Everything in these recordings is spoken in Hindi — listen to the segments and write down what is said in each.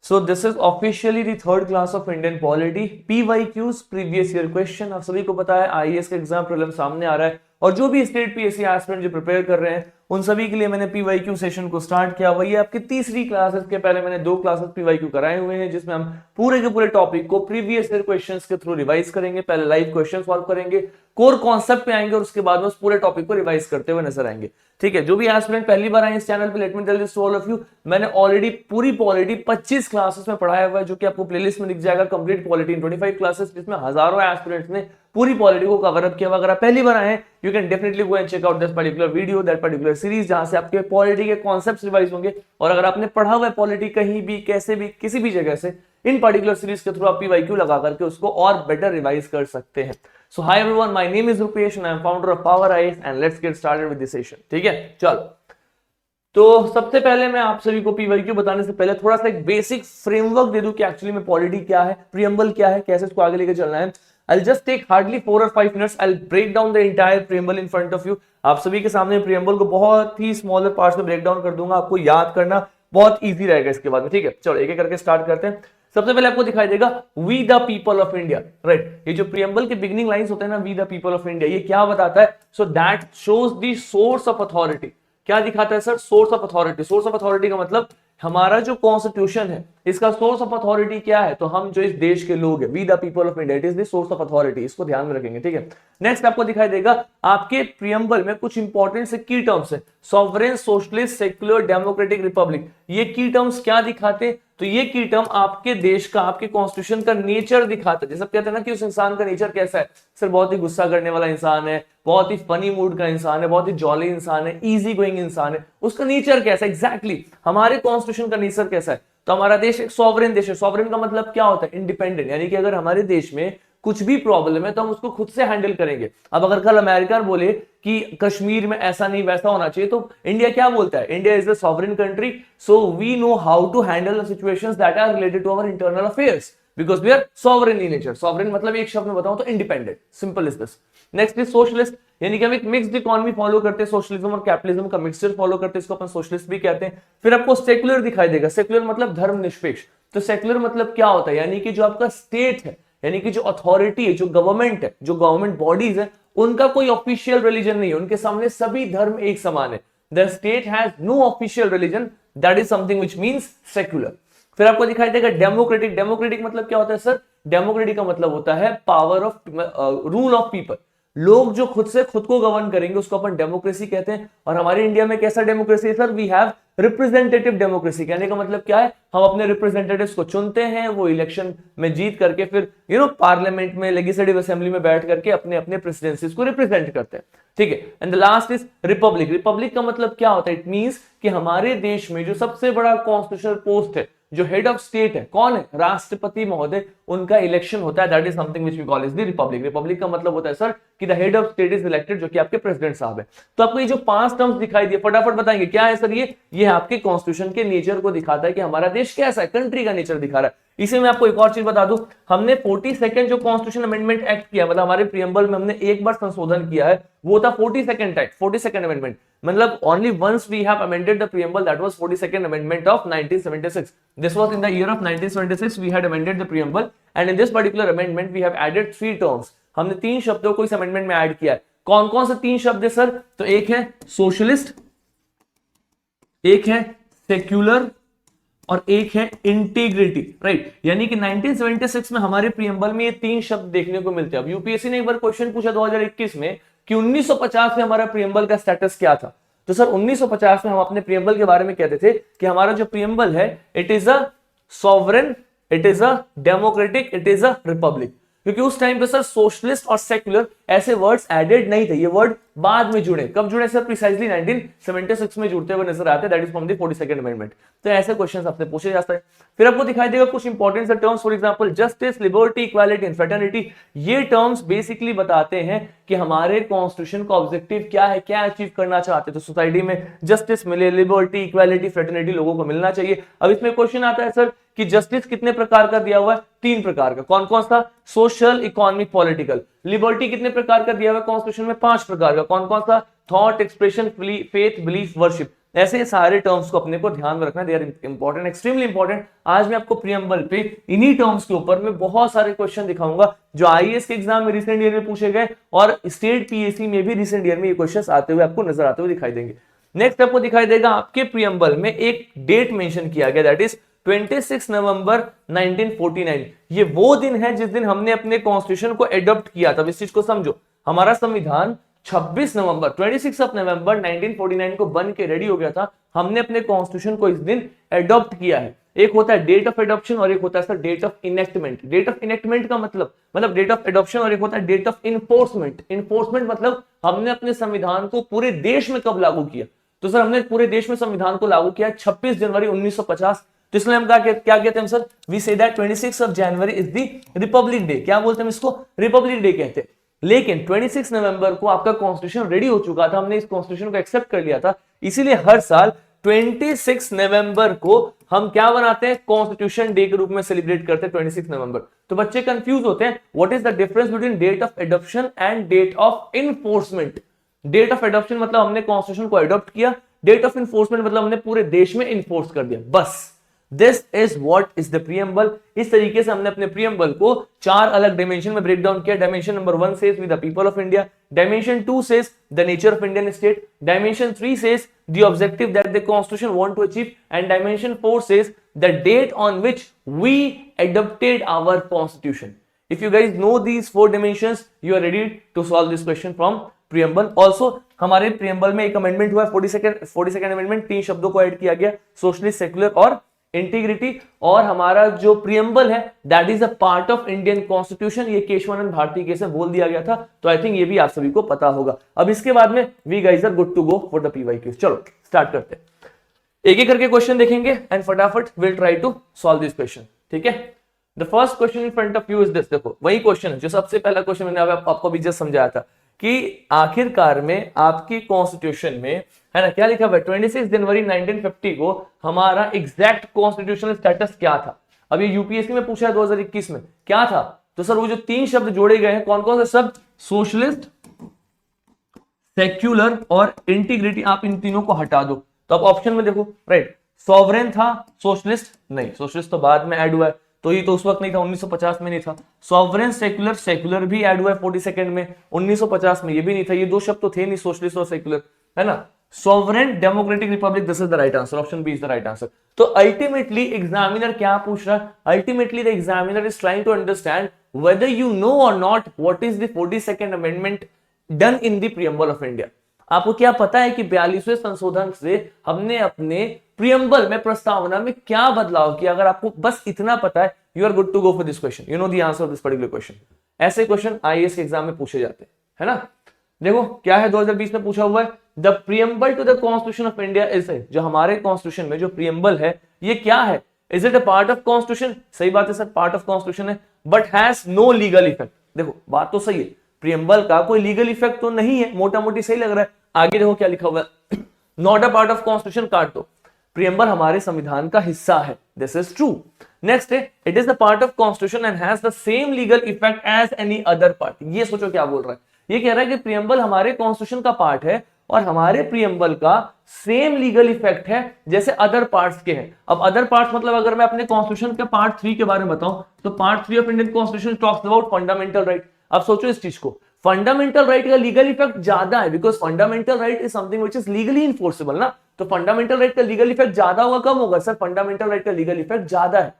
So this is officially the third class of Indian polity, PYQs previous year question. आप सभी को पता है आईएएस का एग्जाम प्रीलिम सामने आ रहा है और जो भी स्टेट पीएससी एस्पिरेंट जो प्रिपेयर कर रहे हैं उन सभी के लिए मैंने पीवाईक्यू सेशन को स्टार्ट किया। वही आपकी तीसरी क्लासेस के पहले मैंने 2 क्लासेस पीवाईक्यू कराए हुए हैं जिसमें हम पूरे के पूरे टॉपिक को प्रीवियस ईयर क्वेश्चंस के थ्रू रिवाइज करेंगे। पहले लाइव क्वेश्चन सॉल्व करेंगे, कोर कॉन्सेप्ट पे आएंगे और उसके बाद में उस पूरे टॉपिक को रिवाइज करते हुए नजर आएंगे। ठीक है, जो भी एस्पिरेंट पहली बार आए इस चैनल पे, let me tell this to all of you, मैंने ऑलरेडी पूरी पॉलिटी 25 क्लासेस में पढ़ाया हुआ है जो कि आपको प्लेलिस्ट में दिख जाएगा, कंप्लीट पॉलिटी इन 25 क्लासेस, जिसमें हजारों एस्पिरेंट्स ने पूरी पॉलिटी को कवर अप किया। अगर आप पहली बार आए you can definitely go and check out this particular video, that particular series, जहां से आपके पॉलिटी के कॉन्सेप्ट्स रिवाइज होंगे। और अगर आपने पढ़ा हुआ है पॉलिटी कहीं भी, कैसे भी, किसी भी जगह से, इन पर्टिकुलर सीरीज के थ्रू आप पीवाईक्यू लगा करके उसको और बेटर रिवाइज कर सकते हैं। So hi everyone, my name is Rupesh and I am founder of power IAS and let's get started with this session. ठीक है, चलो। तो सबसे पहले मैं आप सभी को पीवाईक्यू बताने से पहले थोड़ा सा एक बेसिक फ्रेमवर्क दे दूं कि एक्चुअली में पॉलिटी क्या है, प्रीएम्बल क्या है, कैसे इसको आगे लेके चलना है। I'll just take hardly 4 or 5 minutes. I'll break down the entire preamble in front of you. आप सभी के सामने preamble को बहुत ही स्मॉलर पार्ट्स में ब्रेक डाउन कर दूंगा, आपको याद करना बहुत इजी रहेगा इसके बाद में। ठीक है, चलो एक एक करके स्टार्ट करते हैं। सबसे पहले आपको दिखाई देगा we the people of India, right. ये जो प्रीएम्बल के बिगिनिंग लाइंस होते हैं ना, we the people of India, ये क्या बताता है? So that shows the source of authority. क्या दिखाता है sir? Source of authority. Source of authority का मतलब हमारा जो कॉन्स्टिट्यूशन है इसका सोर्स ऑफ अथॉरिटी क्या है? तो हम जो इस देश के लोग हैं, we the people of India, it is the source of authority. इसको ध्यान में रखेंगे। ठीक है, नेक्स्ट आपको दिखाई देगा आपके प्रीएम्बल में कुछ इंपॉर्टेंट से की टर्म्स है, sovereign, socialist, secular, democratic, Republic. ये की टर्म्स क्या दिखाते? तो ये की टर्म आपके देश का, आपके कॉन्स्टिट्यूशन का नेचर दिखाता है। जैसे कहते हैं ना कि उस इंसान का नेचर कैसा है, सर बहुत ही गुस्सा करने वाला इंसान है, बहुत ही फनी मूड का इंसान है, बहुत ही जॉली इंसान है, इजी गोइंग इंसान है, उसका नेचर कैसा है? एग्जैक्टली हमारे कॉन्स्टिट्यूशन का नेचर कैसा है? तो हमारा देश एक सॉवरेन देश है। सॉवरेन का मतलब क्या होता है? इंडिपेंडेंट, यानी कि अगर हमारे देश में कुछ भी प्रॉब्लम है तो हम उसको खुद से हैंडल करेंगे। अब अगर कल अमेरिका बोले कि कश्मीर में ऐसा नहीं वैसा होना चाहिए, तो इंडिया क्या बोलता है? India is the sovereign country, so we know how to handle the situations that are related to our internal affairs because we are sovereign in nature. Sovereign मतलब एक शब्द में बताऊं तो independent, simple is this. Next is socialist, यानी कि हम एक मिक्स्ड इकोनॉमी फॉलो करते हैं, सोशलिज्म और कैपिटलिज्म का मिक्सचर फॉलो करते हैं, इसको अपन सोशलिस्ट भी कहते हैं। फिर आपको सेक्युलर दिखाई देगा। सेक्युलर मतलब धर्मनिरपेक्ष। तो सेक्युलर मतलब क्या होता है? यानी कि जो आपका स्टेट है, यानी कि जो अथॉरिटी है, जो गवर्नमेंट है, जो गवर्नमेंट बॉडीज है, उनका कोई ऑफिशियल रिलीजन नहीं है, उनके सामने सभी धर्म एक समान है। The state has no official religion, that is something which means secular. फिर आपको दिखाई देगा डेमोक्रेटिक। डेमोक्रेटिक मतलब क्या होता है सर? डेमोक्रेटिक का मतलब होता है power of rule of people. लोग जो खुद से खुद को गवर्न करेंगे उसको अपन डेमोक्रेसी कहते हैं। और हमारे इंडिया में कैसा डेमोक्रेसी है sir? We have representative democracy. कहने का मतलब क्या है? हम अपने रिप्रेजेंटेटिव्स को चुनते हैं, वो इलेक्शन में जीत करके फिर पार्लियामेंट में, लेजिस्लेटिव असेंबली में बैठ करके अपने अपने प्रेसिडेंसीज को रिप्रेजेंट करते हैं। ठीक है, and the last is Republic. Republic का मतलब क्या होता है? इट मींस कि हमारे देश में जो सबसे बड़ा कॉन्स्टिट्यूशनल पोस्ट है, जो हेड ऑफ स्टेट है, कौन है? राष्ट्रपति महोदय, उनका इलेक्शन होता है। That is something which we call is the republic. Republic का मतलब होता है सर कि the head of state is elected, जो कि आपके प्रेसिडेंट साहब है। तो आपको ये जो 5 टर्म्स दिखाई दिए, फटाफट बताएंगे क्या है सर? ये आपके कॉन्स्टिट्यूशन के नेचर को दिखाता है कि हमारा देश कैसा है, कंट्री का नेचर दिखा रहा है। इसी में आपको एक और चीज बता दूं, हमने 42nd जो कॉन्स्टिट्यूशन अमेंडमेंट एक्ट किया, मतलब हमारे प्रीएम्बल में हमने एक बार संशोधन किया है, वो था 42nd एक्ट, 42nd अमेंडमेंट। मतलब only once we have amended the preamble, that was 42nd amendment of 1976। This was in the year of 1976 we had amended the preamble and in this particular amendment we have added 3 terms. हमने 3 शब्दों को इस अमेंडमेंट में ऐड किया है। कौन कौन से 3 शब्द है सर? तो एक है सोशलिस्ट, एक है सेक्युलर और एक है इंटीग्रिटी, राइट। यानी कि 1976 में हमारे प्रीएम्बल में ये 3 शब्द देखने को मिलते हैं। अब यूपीएससी ने एक बार क्वेश्चन पूछा 2021 में कि 1950 में हमारा प्रीएम्बल का स्टेटस क्या था। तो सर 1950 में हम अपने प्रीएम्बल के बारे में कहते थे कि हमारा जो प्रीएम्बल है, it is a sovereign, it is a democratic, it is a republic. क्योंकि उस टाइम पे सर सोशलिस्ट और सेक्युलर ऐसे वर्ड्स एडेड नहीं थे, ये वर्ड बाद में जुड़े। कब जुड़े सर? प्रिसाइजली 1976 में जुड़ते हुए नजर आते हैं, that is from the 42nd amendment. तो ऐसे क्वेश्चंस आपसे पूछे जाते हैं। फिर आपको दिखाई देगा कुछ इंपॉर्टेंट से terms, for example justice, liberty, equality and fraternity. ये टर्म्स बेसिकली बताते हैं कि हमारे कॉन्स्टिट्यूशन का ऑब्जेक्टिव क्या है, क्या अचीव करना चाहते हैं। तो सोसाइटी में जस्टिस मिले, लिबर्टी, इक्वालिटी, फ्रेटर्निटी लोगों को मिलना चाहिए। अब इसमें क्वेश्चन आता है सर कि जस्टिस कितने प्रकार का दिया हुआ है? 3 प्रकार का। कौन कौन सा? Social, economic, political. लिबर्टी कितने प्रकार का दिया हुआ है कॉन्स्टिट्यूशन में? 5 प्रकार का। कौन कौन सा? Thought, expression, faith, belief, worship. ऐसे सारे टर्म्स को अपने को ध्यान में रखना, they are important, extremely important. आज मैं आपको प्रीएम्बल पे इन्हीं टर्म्स के ऊपर मैं बहुत सारे क्वेश्चन दिखाऊंगा जो आईएएस के एग्जाम में रिसेंट ईयर में पूछे गए और स्टेट पीएससी में भी रिसेंट ईयर में ये क्वेश्चन आते हुए आपको नजर आते हुए दिखाई देंगे। नेक्स्ट आपको दिखाई देगा आपके प्रीएम्बल में एक डेट मेंशन किया गया, दैट इज 26 नवंबर 1949। ये वो दिन है जिस दिन हमने अपने कॉन्स्टिट्यूशन को एडॉप्ट किया था। इस चीज को समझो, हमारा संविधान 26 नवंबर 1949 को बन के रेडी हो गया था। हमने अपने कॉन्स्टिट्यूशन को इस दिन एडॉप्ट किया है। एक होता है डेट ऑफ एडॉप्शन और एक होता है date of enactment. Date of enactment का मतलब डेट ऑफ एडॉप्शन, और एक होता है डेट ऑफ इन्फोर्समेंट। इन्फोर्समेंट मतलब हमने अपने संविधान को पूरे देश में कब लागू किया। तो सर हमने पूरे देश में संविधान को लागू किया 26 जनवरी 1950। तो इसलिए हम क्या कहते हैं sir, we say that 26 of January is the republic day. क्या बोलते हैं इसको, रिपब्लिक डे कहते हैं। लेकिन 26 नवंबर को आपका कॉन्स्टिट्यूशन रेडी हो चुका था, हमने इस कॉन्स्टिट्यूशन को एक्सेप्ट कर लिया था, इसीलिए हर साल 26 नवंबर को हम क्या बनाते हैं, कॉन्स्टिट्यूशन डे के रूप में सेलिब्रेट करते हैं 26 नवंबर। तो बच्चे कंफ्यूज होते हैं, what is the difference between date of adoption and date of enforcement. Date of adoption मतलब हमने कॉन्स्टिट्यूशन को एडॉप्ट किया, डेट ऑफ इन्फोर्समेंट मतलब हमने पूरे देश में इन्फोर्स कर दिया, बस। This is what is the preamble. इस तरीके से हमने अपने प्रीएम्बल को 4 अलग डायमेंशन में ब्रेक डाउन किया। Dimension number 1 says with the people of India, dimension 2 says the nature of Indian state, dimension 3 says the objective that the constitution want to achieve, and dimension 4 says the date on which we adopted our constitution. If you guys know these 4 dimensions, you are ready to solve this question from preamble. Also, हमारे preamble में एक अमेंडमेंट हुआ है, 42nd अमेंडमेंट, 3 शब्दों को ऐड किया गया, सोशलिस्ट, सेक्युलर और इंटीग्रिटी। और हमारा जो प्रीएम्बल है that is a part of Indian constitution, ये केशवानंद भारती केस में बोल दिया गया था। तो आई थिंक ये भी आप सभी को पता होगा। अब इसके बाद में we guys are good to go for the PYQs. चलो स्टार्ट करते हैं, एक एक करके क्वेश्चन देखेंगे एंड फटाफट will try to solve this question, ठीक है। The first question in front of you is this. देखो वही क्वेश्चन है जो सबसे पहला क्वेश्चन मैंने आपको भी जस्ट समझाया था कि आखिरकार में आपकी कॉन्स्टिट्यूशन में है ना क्या लिखा हुआ है, 26 जनवरी 1950 को हमारा एग्जैक्ट कॉन्स्टिट्यूशनल स्टेटस क्या था। अब ये यूपीएससी में पूछा है 2021 में, क्या था। तो सर वो जो 3 शब्द जोड़े गए हैं, कौन कौन से शब्द, सोशलिस्ट, सेक्युलर और इंटीग्रिटी, आप इन तीनों को हटा दो। तो आप ऑप्शन में देखो, राइट, सॉवरेन था, सोशलिस्ट नहीं, सोशलिस्ट तो बाद में ऐड हुआ है, तो ये तो उस वक्त नहीं था, 1950 में नहीं था। सॉवरेन, सेक्युलर, सेक्युलर भी ऐड हुआ है 42nd में, 1950 में ये भी नहीं था। ये 2 शब्द तो थे नहीं, सोशलिस्ट और सेक्युलर, है ना। Sovereign democratic republic, this is the right answer, option B is the right answer. तो अल्टीमेटली एग्जामिनर क्या पूछ रहा है, ultimately the examiner is trying to understand whether you know or not what is the 42nd amendment done in the preamble of India। आपको क्या पता है कि 42वें संशोधन से हमने अपने प्रियम्बल में, प्रस्तावना में क्या बदलाव किया। अगर आपको बस इतना पता है, you are good to go for this question, you know the answer of this particular question. ऐसे क्वेश्चन आईएएस के एग्जाम में पूछे जाते हैं, है ना। देखो क्या है, 2020 में पूछा हुआ है, the preamble to the constitution of India is, जो हमारे कॉन्स्टिट्यूशन में जो प्रियम्बल है ये क्या है, is it a part of constitution. सही बात है सर, पार्ट ऑफ कॉन्स्टिट्यूशन है, but has no legal effect. देखो बात तो सही है, प्रियम्बल का कोई लीगल इफेक्ट तो नहीं है, मोटा मोटी सही लग रहा है। आगे देखो क्या लिखा हुआ है, not a part of constitution, काट दो, प्रियम्बल हमारे संविधान का हिस्सा है, दिस इज ट्रू। नेक्स्ट है, it is the part of constitution and has the same legal effect as any other part. ये सोचो क्या बोल रहा है, ये कह रहा है कि प्रियम्बल हमारे कॉन्स्टिट्यूशन का पार्ट है और हमारे प्रियम्बल का सेम लीगल इफेक्ट है जैसे अदर पार्ट्स के हैं। अब अदर पार्ट्स मतलब अगर मैं अपने कॉन्स्टिट्यूशन के पार्ट 3 के बारे में बताऊं, तो part 3 of Indian constitution talks about fundamental right. अब सोचो इस चीज को, फंडामेंटल राइट का लीगल इफेक्ट ज्यादा है, because fundamental right is something which is legally enforceable ना। तो फंडामेंटल राइट का लीगल इफेक्ट ज्यादा होगा, कम होगा सर, फंडामेंटल राइट का लीगल इफेक्ट ज्यादा है।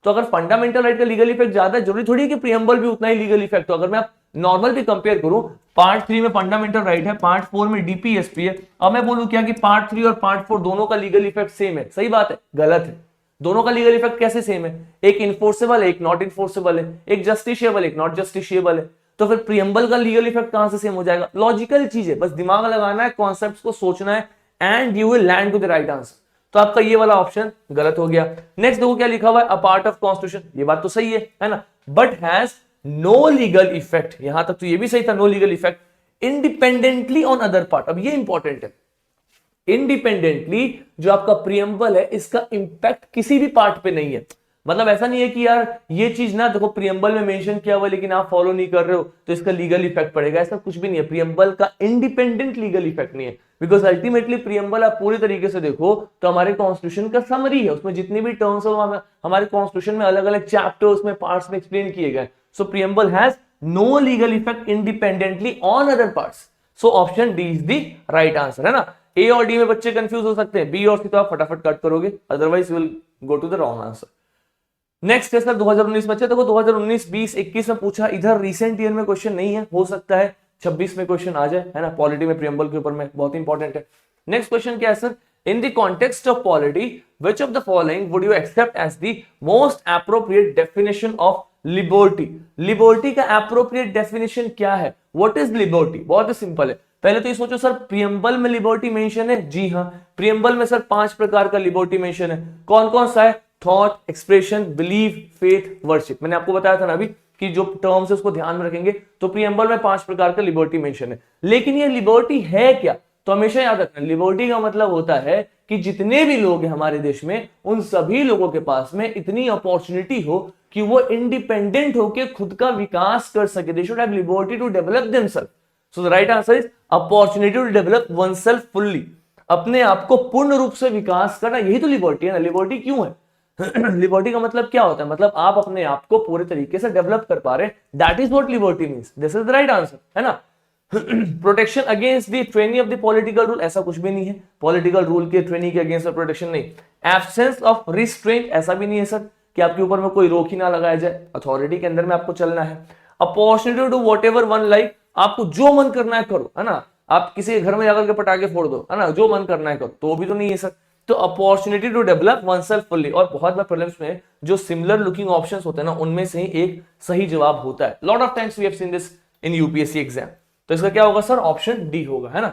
तो अगर फंडामेंटल राइट का लीगल इफेक्ट ज्यादा है, जरूरी थोड़ी है कि प्रियम्बल भी उतना ही लीगल इफेक्ट हो। अगर मैं नॉर्मल भी कंपेयर करूं, पार्ट 3 में फंडामेंटल राइट है, पार्ट 4 में डीपीएसपी है। अब मैं बोलूं क्या कि पार्ट 3 और पार्ट 4 दोनों का लीगल इफेक्ट सेम है, सही बात है, गलत है। दोनों का लीगल इफेक्ट कैसे सेम है, एक इन्फोर्सेबल है, एक नॉट इन्फोर्सेबल है, एक जस्टिशिएबल, एक नॉट जस्टिशिएबल है। तो फिर प्रियम्बल का लीगल इफेक्ट कहां से सेम हो जाएगा। लॉजिकल चीज है, बस दिमाग लगाना है, कॉन्सेप्ट्स को सोचना है, and you will land to the right answer. तो आपका ये वाला ऑप्शन गलत हो गया। नेक्स्ट देखो क्या लिखा हुआ है, अ पार्ट ऑफ कॉन्स्टिट्यूशन, ये बात तो सही है ना, but has no legal effect, यहां तक तो ये भी सही था, no legal effect independently on other part. अब ये इंपॉर्टेंट है, इंडिपेंडेंटली जो आपका प्रियम्बल है इसका इंपैक्ट किसी भी पार्ट पे नहीं है। मतलब ऐसा नहीं है कि यार ये चीज ना देखो प्रियम्बल में मेंशन किया हुआ लेकिन आप फॉलो नहीं कर रहे हो तो इसका लीगल इफेक्ट पड़ेगा, ऐसा कुछ भी नहीं है। प्रियम्बल का इंडिपेंडेंट लीगल इफेक्ट नहीं है, बिकॉज अल्टीमेटली प्रियम्बल आप पूरी तरीके से देखो तो हमारे कॉन्स्टिट्यूशन का समरी है, उसमें जितनी भी टर्म्स है हमारे कॉन्स्टिट्यूशन में अलग अलग चैप्टर्स में पार्ट्स में एक्सप्लेन किए गए। So preamble has no legal effect independently on other parts. So option D is the right answer, है ना। ए और डी में बच्चे कंफ्यूज हो सकते हैं, बी और सी तो आप फटाफट कट करोगे, otherwise will go to the wrong answer. Next है सर 2019 बच्चे, देखो 2019 20 21 में पूछा, इधर रिसेंट ईयर में क्वेश्चन नहीं है, हो सकता है 26 में क्वेश्चन आ जाए, है ना, पॉलिटी में प्रियम्बल के ऊपर में, बहुत इंपॉर्टेंट है। नेक्स्ट क्वेश्चन क्या है sir, in the context of polity which of the following would you accept as the most appropriate definition of liberty. Liberty का एप्रोप्रिएट डेफिनेशन क्या है, व्हाट इज लिबर्टी? बहुत ही सिंपल है। पहले तो ये सोचो सर प्रियम्बल में लिबर्टी मेंशन है, जी हाँ, प्रियम्बल में सर 5 प्रकार का लिबर्टी मेंशन है। कौन कौन सा है? Thought, expression, believe, faith, worship. मैंने आपको बताया था ना अभी कि जो टर्म्स है उसको ध्यान में रखेंगे, तो प्रियम्बल में 5 प्रकार का लिबर्टी मेंशन है। लेकिन ये लिबर्टी है क्या, तो हमेशा याद रखना, लिबर्टी का मतलब होता है कि जितने भी लोग हैं हमारे देश में, उन सभी लोगों के पास में इतनी अपॉर्चुनिटी हो कि वो इंडिपेंडेंट होकर खुद का विकास कर सके। They should have liberty to develop themselves. So the right answer is opportunity to develop oneself fully, अपने आप को पूर्ण रूप से विकास करना, यही तो लिबर्टी है ना। लिबर्टी क्यों है? लिबर्टी का मतलब क्या होता है? मतलब आप अपने आप को पूरे तरीके से डेवलप कर पा रहे, that is what liberty means. This is the right answer, है ना। Protection against the trainee of the political rule, ऐसा कुछ भी नहीं है, पॉलिटिकल रूल के ट्रेनी के अगेंस्ट प्रोटेक्शन नहीं। एब्सेंस ऑफ रिस्ट्रेंट, ऐसा भी नहीं है सर कि आपके ऊपर में कोई रोक ही ना लगाया जाए, अथॉरिटी के अंदर में आपको चलना है। Opportunity to do whatever one like, आपको जो मन करना है करो, है ना। आप किसी के घर में जाकर के पटाखे फोड़ दो, है ना, जो मन करना है करो, तो वो भी तो नहीं है सर। तो opportunity to develop oneself fully, और बहुत बार प्रीलिम्स में जो सिमिलर लुकिंग ऑप्शंस होते हैं ना, उनमें से ही एक सही जवाब होता है। Lot of times we have seen this in UPSC exam. तो इसका क्या होगा सर? ऑप्शन डी होगा, है ना।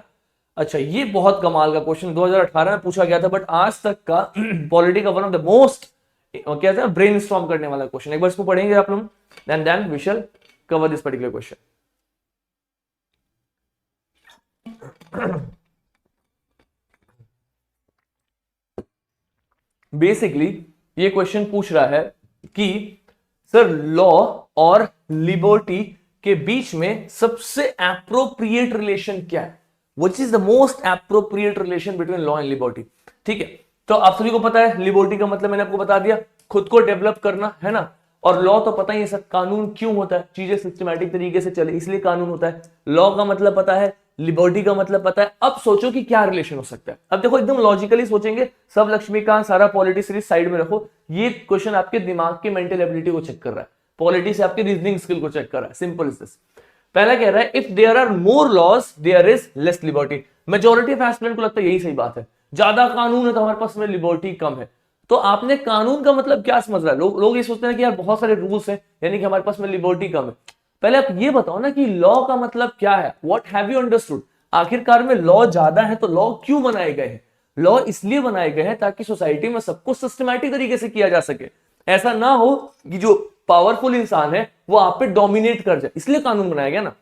अच्छा, ये बहुत कमाल का क्वेश्चन 2018 में पूछा गया था, बट आज तक का पॉलिटी का वन ऑफ द मोस्ट क्या था, ब्रेनस्टॉर्म करने वाला क्वेश्चन। एक बार इसको पढ़ेंगे आप लोग, then we shall cover this particular question. Basically ये क्वेश्चन पूछ रहा है कि सर लॉ और लिबर्टी के बीच में सबसे एप्रोप्रिएट रिलेशन क्या है, which is the most appropriate relation between law and liberty. ठीक है, तो आप सभी को पता है लिबर्टी का मतलब मैंने आपको बता दिया, खुद को डेवलप करना, है ना। और लॉ तो पता ही है सर, कानून क्यों होता है, चीजें सिस्टमैटिक तरीके से चले इसलिए कानून होता है। लॉ का मतलब पता है, लिबर्टी का मतलब पता है। अब सोचो कि क्या रिलेशन हो सकता है। अब देखो एकदम लॉजिकली सोचेंगे, सब लक्ष्मीकांत सारा पॉलिटी सीरीज साइड में रखो, ये क्वेश्चन आपके दिमाग की मेंटल एबिलिटी को चेक कर रहा है, पॉलिटी से आपकी रीजनिंग स्किल को चेक कर रहा है। Simple is this. पहला कह रहा है if there are more laws there is less liberty. Majority of aspirant को लगता है यही सही बात है, ज्यादा कानून है तो हमारे पास में लिबर्टी कम है। तो आपने कानून का मतलब क्या समझ रहा है? लोग ये सोचते हैं कि यार बहुत सारे रूल्स हैं यानी कि हमारे पास में लिबर्टी कम है। पहले आप ये बताओ ना कि लॉ का मतलब क्या है, व्हाट हैव यू अंडरस्टूड। आखिरकार में लॉ ज्यादा है तो लॉ क्यों बनाए गए हैं? लॉ इसलिए बनाए गए हैं ताकि सोसाइटी में सबको सिस्टमैटिक तरीके से किया जा सके। ऐसा ना हो कि जो पावरफुल इंसान है वो आप पे डोमिनेट कर जाए, इसलिए कानून बनाया गया ना।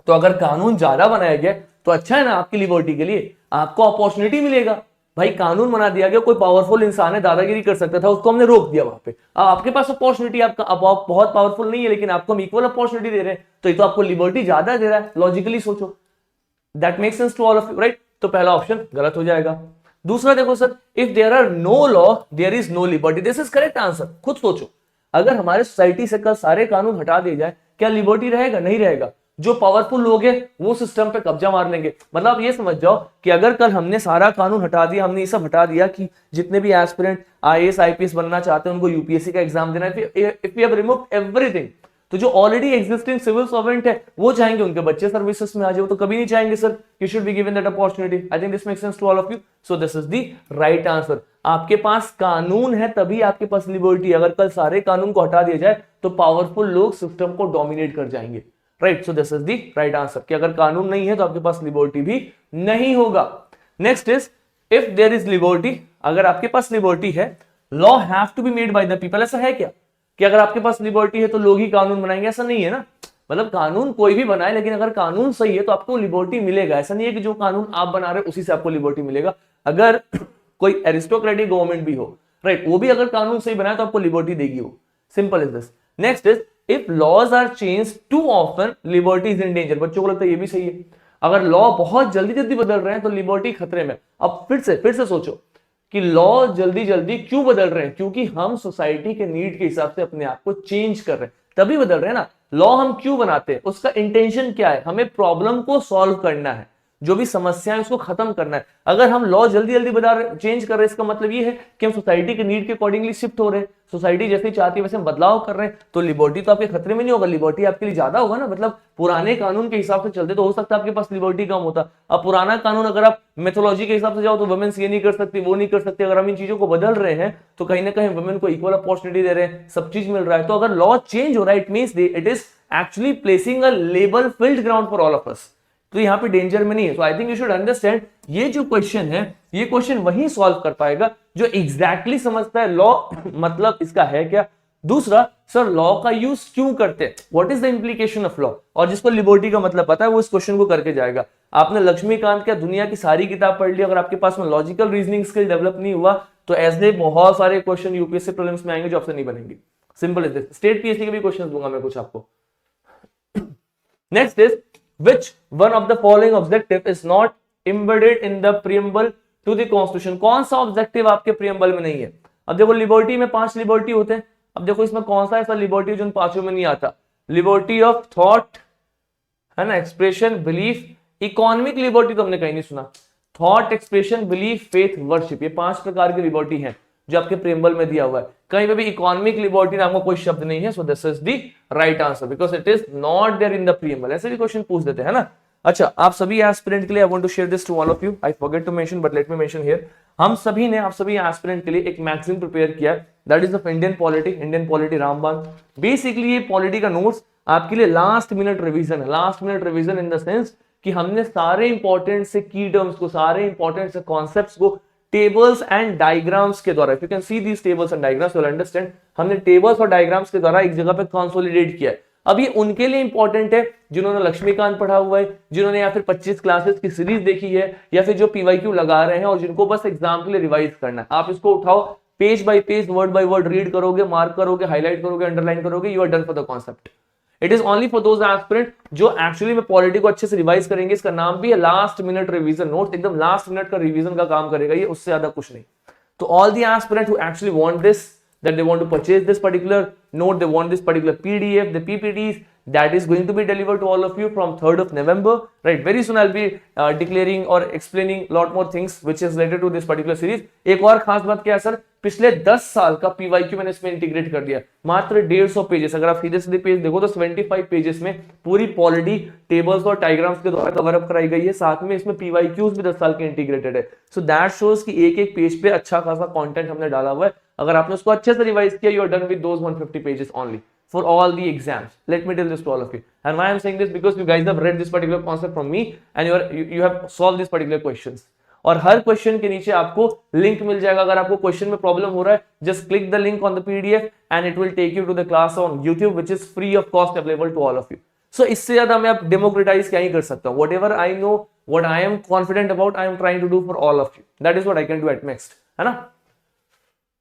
तो अगर कानून ज्यादा बनाया गया तो अच्छा है ना आपकी लिबर्टी के लिए, आपको अपॉर्चुनिटी मिलेगा। भाई कानून बना दिया गया, कोई पावरफुल इंसान है दादागिरी कर सकता था, उसको हमने रोक दिया वहां पे। अब आपके पास अपॉर्चुनिटी, आपका अब आप बहुत पावरफुल नहीं है लेकिन आपको हम इक्वल अपॉर्चुनिटी दे रहे हैं, तो ये तो आपको लिबर्टी ज्यादा दे रहा है। लॉजिकली सोचो, that makes sense to all of you, right. तो पहला ऑप्शन गलत हो जाएगा। दूसरा देखो sir, if there are no law there is no liberty, this is correct answer. खुद सोचो, अगर हमारे सोसाइटी से कल सारे कानून हटा दिए जाए, क्या लिबर्टी रहेगा? नहीं रहेगा। जो पावरफुल लोग हैं वो सिस्टम पे कब्जा मार लेंगे। मतलब आप ये समझ जाओ कि अगर कल हमने सारा कानून हटा दिया, हमने ये सब हटा दिया कि जितने भी एस्पिरेंट आईएएस आईपीएस बनना चाहते हैं उनको यूपीएससी का एग्जाम देना है, if we have removed everything, तो जो ऑलरेडी एग्जिस्टिंग सिविल सर्वेंट है वो चाहेंगे उनके बच्चे सर्विसेज में आ जाए, वो तो कभी नहीं चाहेंगे sir you should be given that opportunity. I think this makes sense to all of you, so this is the right answer. आपके पास कानून है तभी आपके पास लिबर्टी। अगर कल सारे कानून को हटा दिया जाए तो पावरफुल लोग सिस्टम को डोमिनेट कर जाएंगे, right. So this is the right answer कि अगर कानून नहीं है तो आपके पास लिबर्टी भी नहीं होगा। Next is if there is liberty, अगर आपके पास लिबर्टी है, law have to be made by the people. ऐसा है क्या कि अगर आपके पास लिबर्टी है तो लोग ही कानून बनाएंगे? ऐसा नहीं है ना। मतलब कानून कोई भी बनाए, लेकिन अगर कानून सही है तो आपको लिबर्टी मिलेगा। ऐसा नहीं है कि जो कानून आप बना रहे हो उसी से आपको लिबर्टी मिलेगा। अगर कोई एरिस्टोक्रेटिक गवर्नमेंट भी हो, राइट, वो भी अगर कानून सही बनाए तो आपको लिबर्टी देगी वो, simple is this. Next is if laws are change too often liberty is in danger. बच्चों को लगता है ये भी सही है, अगर लॉ बहुत जल्दी जल्दी बदल रहे हैं तो लिबर्टी खतरे में। अब फिर से सोचो कि लॉ जल्दी जल्दी क्यों बदल रहे हैं, क्योंकि हम सोसाइटी के नीड के हिसाब से अपने आप को चेंज कर रहे हैं, तभी बदल रहे हैं ना। लॉ हम क्यों बनाते हैं, उसका इंटेंशन क्या है, हमें प्रॉब्लम को सॉल्व करना है, जो भी समस्या है उसको खत्म करना है। अगर हम लॉ जल्दी जल्दी बदल चेंज कर रहे हैं, इसका मतलब ये है कि हम सोसाइटी के नीड के अकॉर्डिंगली शिफ्ट हो रहे हैं, सोसाइटी जैसे चाहती है वैसे हम बदलाव कर रहे हैं, तो लिबर्टी तो आपके खतरे में नहीं होगा, लिबर्टी आपके लिए ज्यादा होगा ना। मतलब पुराने कानून के हिसाब से चलते तो हो सकता है आपके पास लिबर्टी कम होता। अब पुराना कानून अगर आप मेथोलॉजी के हिसाब से जाओ तो वुमेन्स ये नहीं कर सकती, वो नहीं कर सकते। अगर हम इन चीजों को बदल रहे हैं तो कहीं ना कहीं वुमेन को इक्वल अपॉर्चुनिटी दे रहे हैं, सब चीज मिल रहा है। तो अगर लॉ चेंज हो रहा है, it means it is actually placing a level field ground for all of us, तो यहाँ पे डेंजर में नहीं है। So I think you should understand, ये जो क्वेश्चन है ये क्वेश्चन वही सॉल्व कर पाएगा जो एग्जैक्टली समझता है लॉ मतलब इसका है क्या। दूसरा, सर लॉ का यूज क्यों करते हैं, what is the implication of law, और जिसको लिबर्टी का मतलब पता है वो इस क्वेश्चन को करके जाएगा। आपने लक्ष्मीकांत क्या दुनिया की सारी किताब पढ़ ली, अगर आपके पास में लॉजिकल रीजनिंग स्किल डेवलप नहीं हुआ तो ऐसे बहुत सारे क्वेश्चन यूपीएससी प्रीलिम्स में आएंगे जो आपसे नहीं बनेंगे। Simple is this. State PSC के भी क्वेश्चन दूंगा मैं कुछ आपको। Next is which one of the following objective is not embedded in the preamble to the constitution। कौन सा ऑब्जेक्टिव आपके प्रियम्बल में नहीं है। अब देखो लिबर्टी में 5 लिबर्टी होते हैं, अब देखो इसमें कौन सा ऐसा लिबर्टी जो इन 5 में नहीं आता, लिबर्टी ऑफ थॉट है ना, एक्सप्रेशन, बिलीफ, इकोनॉमिक लिबर्टी तो हमने कहीं नहीं सुना, thought, expression, belief, faith, worship, ये 5 प्रकार की लिबर्टी है जो आपके प्रियम्बल में दिया हुआ है। कहीं पे भी इकोनॉमिक लिबर्टी नाम का कोई शब्द नहीं है, so this is the right answer because it is not there in the preamble. ऐसे भी क्वेश्चन पूछ देते हैं ना। अच्छा, आप सभी एस्पिरेंट के लिए I want to share this to all of you, I forget to mention but let me mention here. हम सभी ने आप सभी एस्पिरेंट के लिए एक मैगजीन प्रिपेयर किया है, that is of Indian polity Ramban. Basically ये पॉलिटी का नोट्स आपके लिए लास्ट मिनट रिवीजन है, last minute revision in the sense कि हमने सारे इंपॉर्टेंट से की टर्म्स को, सारे इंपॉर्टेंट से कॉन्सेप्ट्स को टेबल्स एंड डायग्राम्स के द्वारा, if you can see these tables and diagrams you will understand, हमने टेबल्स और डायग्राम्स के द्वारा एक जगह पे कंसोलिडेट किया है। अब ये उनके लिए इंपॉर्टेंट है जिन्होंने लक्ष्मीकांत पढ़ा हुआ है, जिन्होंने या फिर 25 क्लासेस की सीरीज देखी है, या फिर जो पीवाईक्यू लगा रहे हैं और जिनको बस एग्जाम के लिए रिवाइज करना है। आप इसको उठाओ, page by page, word by word read करोगे, मार्क करोगे, हाईलाइट करोगे, अंडरलाइन करोगे, you are done for the concept. It is only for those aspirant जो एक्चुअली में पॉलिटी को अच्छे से रिवाइज करेंगे। इसका नाम भी है लास्ट मिनट रिवीजन नोट्स, एकदम लास्ट मिनट का रिवीजन का काम करेगा ये, उससे ज्यादा कुछ नहीं। तो all the aspirant who actually want this, that they want to purchase this particular note, they want this particular PDF, the PPTs, that is going to be delivered to all of you from 3rd of November, right? Very soon I'll be declaring or explaining lot more things which is related to this particular series. एक और खास बात क्या है सर, पिछले 10 साल का PYQ मैंने इसमें इंटीग्रेट कर दिया, मात्र 150 पेजेस। अगर आप सीधे सीधे पेज देखो तो 75 पेजेस में पूरी पॉलिटी टेबल्स और डायग्राम्स के द्वारा कवर अप कराई गई है, साथ में इसमें PYQs भी 10 साल के इंटीग्रेटेड है। सो दैट शोज कि एक एक पेज पे अच्छा खासा कंटेंट हमने डाला हुआ है। अगर आपने उसको अच्छे से रिवाइज किया, you are done with those 150 pages only for all the exams. Let me tell this to all of you. And why I'm saying this, because you guys have read this particular concept from me and you have solved these particular questions. और हर क्वेश्चन के नीचे आपको लिंक मिल जाएगा। अगर आपको क्वेश्चन में प्रॉब्लम हो रहा है, just click the link on the PDF and it will take you to the class on YouTube which is free of cost available to all of you. So इससे ज्यादा मैं आप डेमोक्रेटाइज क्या ही कर सकता हूँ। Whatever I know, what I am confident about, I am trying to do for all of you. That is what I can do at next. है ना।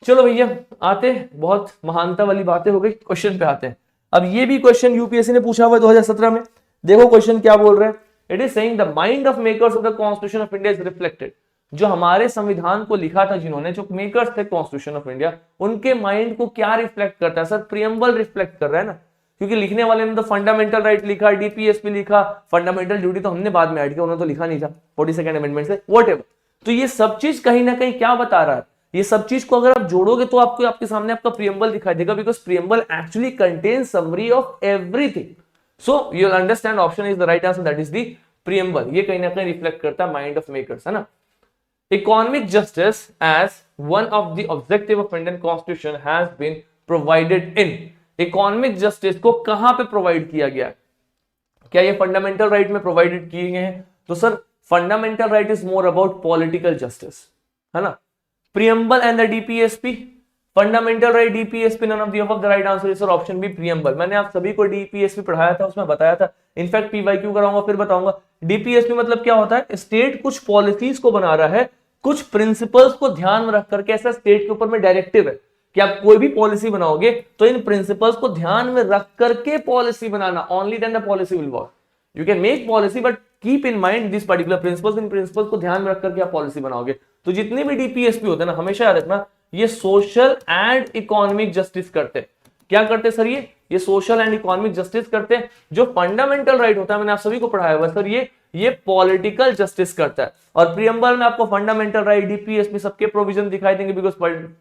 चलो भैया आते, बहुत महानता वाली बातें हो गई, क्वेश्चन पे आते हैं। अब ये भी क्वेश्चन यूपीएससी ने पूछा हुआ है 2017 में। देखो क्वेश्चन क्या बोल रहे हैं, it is saying the mind of makers of the constitution of India is reflected. जो हमारे संविधान को लिखा था जिन्होंने, जो मेकर्स थे कॉन्स्टिट्यूशन ऑफ इंडिया, उनके माइंड को क्या रिफ्लेक्ट करता है सर, प्रियम्बल रिफ्लेक्ट कर रहा है ना, क्योंकि लिखने वाले ने तो फंडामेंटल राइट लिखा, डीपीएसपी लिखा, फंडामेंटल ड्यूटी तो हमने बाद में ऐड किया, उन्होंने तो लिखा नहीं था 42nd अमेंडमेंट से, व्हाटएवर। तो ये सब चीज कहीं ना कहीं क्या बता रहा है, ये सब चीज को अगर आप जोड़ोगे तो आपको आपके सामने आपका प्रियम्बल दिखाई देगा, because preamble actually contains summary of everything. So you will understand option is the right answer, that is the preamble. ये कहीं ना कहीं रिफ्लेक्ट करता है माइंड ऑफ मेकर्स, है ना। Economic justice as one of the objective of Indian constitution has been provided in. Economic justice को कहां पे प्रोवाइड किया गया, क्या ये फंडामेंटल राइट में प्रोवाइडेड किए गए हैं? तो sir fundamental right is more about political justice, है ना। Preamble and the DPSP, fundamental right, DPSP, none of the above, the right answer is option B, preamble। मैंने आप सभी को DPSP पढ़ाया था, उसमें बताया था, इनफैक्ट PYQ कराऊंगा फिर बताऊंगा। DPSP मतलब क्या होता है, स्टेट कुछ पॉलिसीज को बना रहा है कुछ प्रिंसिपल्स को ध्यान में रख करके, ऐसा स्टेट के ऊपर में डायरेक्टिव है कि आप कोई भी पॉलिसी बनाओगे तो इन प्रिंसिपल्स को ध्यान में रख करके पॉलिसी बनाना, only then the policy will work. You can make policy but keep in mind this particular principles, इन प्रिंसिपल्स को ध्यान में रख करके आप पॉलिसी बनाओगे। तो जितने भी डीपीएसपी होते हैं ना, हमेशा याद रखना ये सोशल एंड इकोनॉमिक जस्टिस करते हैं। क्या करते सर? ये सोशल एंड इकोनॉमिक जस्टिस करते हैं। जो फंडामेंटल राइट होता है, मैंने आप सभी को पढ़ाया हुआ सर, ये पॉलिटिकल जस्टिस करता है। और प्रियम्बल में आपको फंडामेंटल राइट, डीपीएस में सबके प्रोविजन दिखाई देंगे, because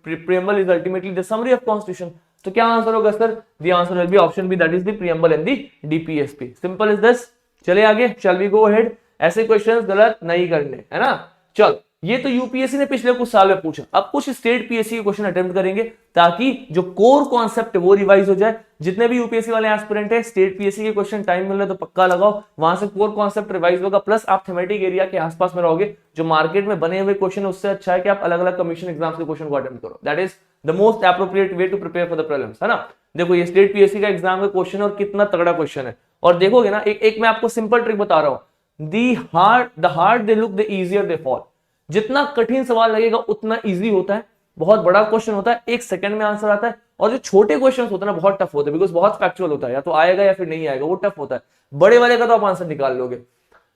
preamble is ultimately the summary of constitution. तो क्या आंसर होगा sir? The answer will be option B, that is the preamble and the DPSP. Simple is this. चलिए आगे, शैल वी गो अहेड। ऐसे क्वेश्चंस गलत नहीं करने, है ना। चल, ये तो यूपीएससी ने पिछले कुछ साल में पूछा, अब कुछ स्टेट पीएससी के क्वेश्चन अटेम्प्ट करेंगे ताकि जो कोर कॉन्सेप्ट है वो रिवाइज हो जाए। जितने भी यूपीएससी वाले एस्पिरेंट है, स्टेट पीएससी के क्वेश्चन टाइम मिल रहा है तो पक्का लगाओ, वहां से कोर कॉन्सेप्ट रिवाइज होगा। प्लस आप थेमेटिक एरिया के आसपास में रहोगे, जो मार्केट में बने हुए क्वेश्चन है उससे अच्छा है कि आप अलग अलग कमीशन एग्जाम्स के क्वेश्चन को अटेम्प्ट करो। That is the most appropriate way to prepare for the prelims, है ना। देखो ये स्टेट पीएससी का एग्जाम का क्वेश्चन और कितना तगड़ा क्वेश्चन है। और देखोगे ना, एक मैं आपको सिंपल ट्रिक बता रहा हूं, the hard they look the easier they fall. जितना कठिन सवाल लगेगा उतना इजी होता है। बहुत बड़ा क्वेश्चन होता है, 1 सेकंड में आंसर आता है। और जो छोटे क्वेश्चन होते हैं ना, बहुत टफ होते हैं, बिकॉज बहुत फैक्चुअल होता है, या तो आएगा या फिर नहीं आएगा, वो टफ होता है। बड़े वाले का तो आप आंसर निकाल लोगे।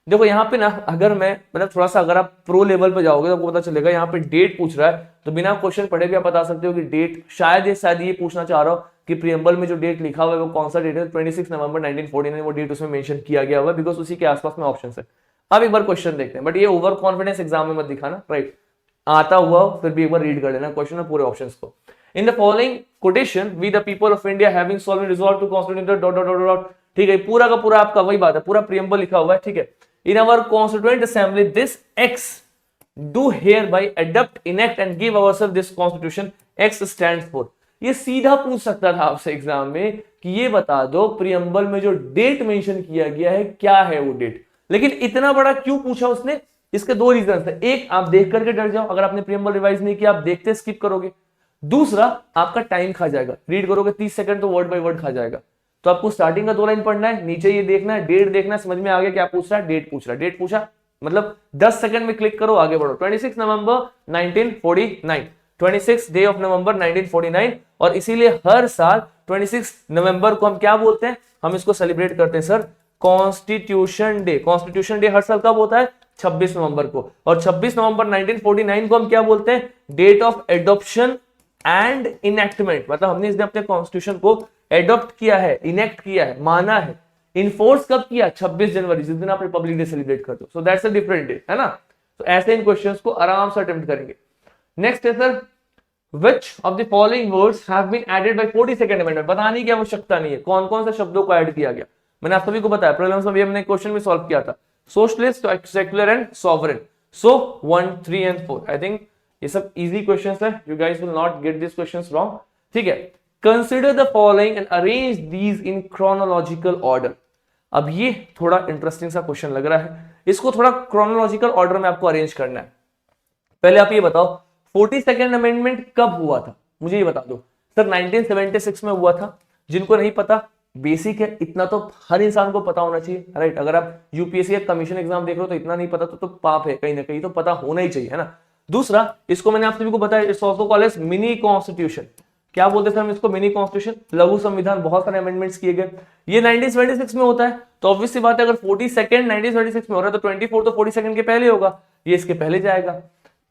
देखो यहाँ पे ना, अगर मैं मतलब थोड़ा सा अगर आप प्रो लेवल पे जाओगे तो आपको पता चलेगा, यहाँ पे डेट पूछ रहा है तो बिना क्वेश्चन पढ़े भी आप बता सकते हो कि डेट शायद ये पूछना चाह रहा हो कि प्रियम्बल में जो डेट लिखा हुआ है वो कौन सा डेट है। 26 नवंबर 1949 वो डेट उसमें मेंशन किया गया हुआ है, बिकॉज उसी के आसपास में ऑप्शन है। अब एक बार क्वेश्चन देखते हैं, बट ये ओवर कॉन्फिडेंस एग्जाम में मत दिखाना, राइट। आता हुआ फिर भी एक बार रीड कर लेना क्वेश्चन में पूरे ऑप्शंस को। In the following quotation, we the people of India having solve resolve to constitute dot dot dot dot, ठीक है, पूरा का पूरा आपका वही बात है, पूरा प्रियम्बल लिखा हुआ है, ठीक है। In our constituent assembly this X do hereby adopt enact and give ourself this constitution, X stands for. ये सीधा पूछ सकता था आपसे एग्जाम में कि ये बता दो प्रियम्बल में जो डेट मेंशन किया गया है क्या है वो डेट। लेकिन इतना बड़ा क्यों पूछा उसने? इसके 2 रीजन है। एक, आप देख करके डर जाओ, अगर आपने प्रियम्बल रिवाइज नहीं किया आप देखते स्किप करोगे। दूसरा, आपका टाइम खा जाएगा, रीड करोगे 30 सेकंड तो वर्ड बाय वर्ड खा जाएगा। तो आपको स्टार्टिंग का 2 लाइन पढ़ना है, नीचे ये देखना है, डेट देखना है, समझ में आ गया क्या पूछ रहा है? डेट पूछ रहा है। डेट पूछा मतलब 10 सेकंड में क्लिक करो, आगे बढ़ो। 26 नवंबर 1949, 26 डे ऑफ नवंबर 1949। और इसीलिए हर साल 26 नवंबर को हम क्या बोलते हैं? हम इसको सेलिब्रेट करते हैं sir, constitution day. Constitution day हर साल कब होता है? 26 नवंबर को। और 26 नवंबर 1949 को हम क्या बोलते हैं? Date of adoption and enactment. मतलब हमने इसने अपने कॉन्स्टिट्यूशन को एडॉप्ट किया है, इनेक्ट किया है, माना है। इनफोर्स कब किया? 26 जनवरी, जिस दिन आप रिपब्लिक डे सेलिब्रेट करते हो। So that's a different day, है ना। तो ऐसे इन क्वेश्चंस को आराम से अटेम्प्ट करेंगे। नेक्स्ट है sir, Which of the following words have been added by 42nd amendment? बताने की आवश्यकता नहीं है कौन कौन से शब्दों को ऐड किया गया। मैंने आप सभी को बताया, प्रीलिम्स में भी हमने क्वेश्चन भी सॉल्व किया था, socialist, secular and sovereign. So 1, 3 and 4, I think ये सब इजी क्वेश्चंस है, you guys will not get this questions wrong, ठीक है। Consider the following and arrange these in chronological order. अब ये थोड़ा इंटरेस्टिंग सा क्वेश्चन लग रहा है, इसको थोड़ा क्रोनोलॉजिकल ऑर्डर में आपको अरेंज करना है। पहले आप ये बताओ 42nd अमेंडमेंट कब हुआ था? मुझे ये बता दो सर। 1976 में हुआ था। जिनको नहीं पता, बेसिक है, इतना तो हर इंसान को पता होना चाहिए, राइट। अगर आप यूपीएससी का कमीशन एग्जाम देख रहे हो तो इतना नहीं पता तो पाप है, कहीं ना कहीं तो पता होना ही चाहिए, है ना। दूसरा, इसको मैंने आप सभी को बताया, it's also called as mini constitution. क्या बोलते हैं हम इसको? मिनी कॉन्स्टिट्यूशन, लघु संविधान। बहुत सारे अमेंडमेंट्स किए गए। ये 1976 में होता है, तो ऑब्वियस सी बात है, अगर 42nd 1976 में हो रहा है तो 24 तो 42nd के पहले होगा, ये इसके पहले जाएगा।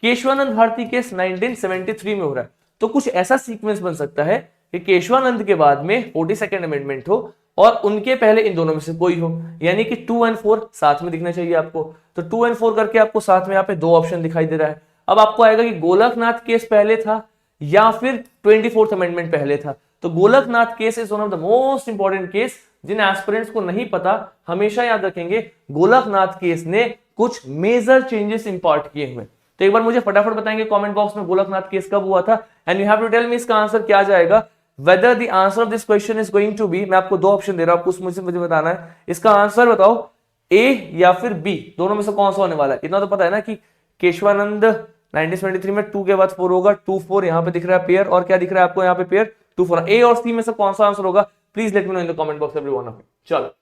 केशवानंद भारती केस 1973 में हो रहा है, तो कुछ ऐसा सीक्वेंस बन सकता है कि केशवानंद के बाद में 42nd अमेंडमेंट हो और उनके पहले इन दोनों में से कोई हो, यानी कि 2 और 4 साथ में दिखना चाहिए आपको। तो 2 और 4 करके आपको साथ में यहाँ पे 2 ऑप्शन दिखाई दे रहा है। अब आपको आएगा कि गोलकनाथ केस पहले था या फिर 24th अमेंडमेंट पहले था। तो Golaknath case is one of the most important case. जिन एस्पिरेंट्स को नहीं पता, हमेशा याद रखेंगे, गोलकनाथ केस ने कुछ मेजर चेंजेस इंपोर्ट किए हुए। तो एक बार मुझे फटाफट बताएंगे कमेंट बॉक्स में गोलकनाथ केस कब हुआ था, and you have to tell me इसका आंसर क्या जाएगा। Whether the answer of this question is going to be, मैं आपको 2 ऑप्शन दे रहा हूं, आपको मुझे बताना है इसका आंसर बताओ, ए या फिर बी, दोनों में से कौन सा होने वाला है। इतना तो पता है ना कि केशवानंद 1973 में 2 के बाद 4 होगा, 2 4 यहां पे दिख रहा है पेयर, और क्या दिख रहा है आपको यहाँ पे पेयर 2 4। ए और सी में से कौन सा आंसर होगा? Please let me know in the comment box everyone of you. चलो